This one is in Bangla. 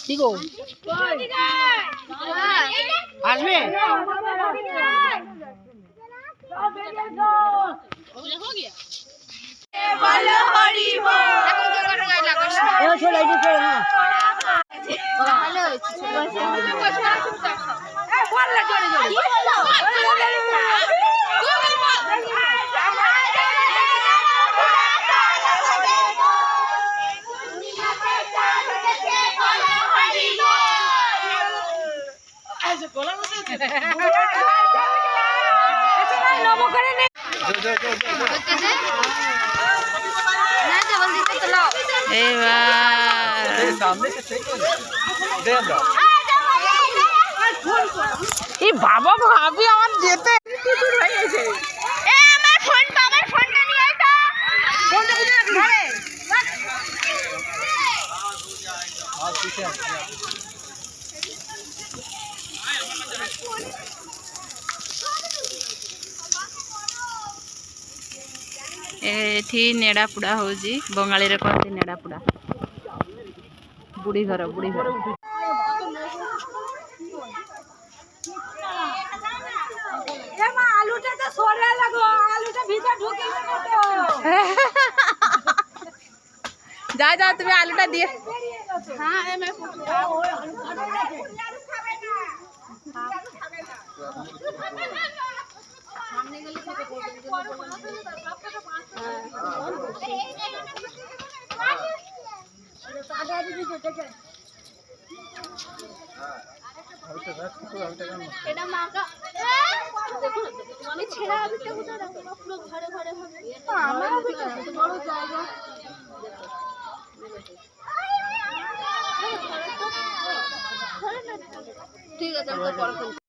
কি গো আসবে বলো হরি বল এ ছোড় আইডি ছোড় হ্যাঁ ভালো হয়েছে এ বল না জোরে জোরে কি হলো বাবা ভাবি আমার যেতে হয়ে গেছে আমার ফোনটা নিয়ে আয় তো ফোনটা কোথায় রাখলি ঘরে एठी नेड़ापुड़ा होजी बंगाली रे कहते नेड़ापुड़ा बुढ़ी घर ए मां आलूटा तो सोरे लगो आलूटा भीतर ढुके जा जा तुम्हें आलूटा दिए हां ए मैं सामने गली থেকে এটা মাকা দেখুন আমি ছেড়া আবিটা কোথায় রাখবো পুরো ঘরে ঘরে হবে আমার আবিটা বড় জায়গা ঠিক আছে আমি তো পরে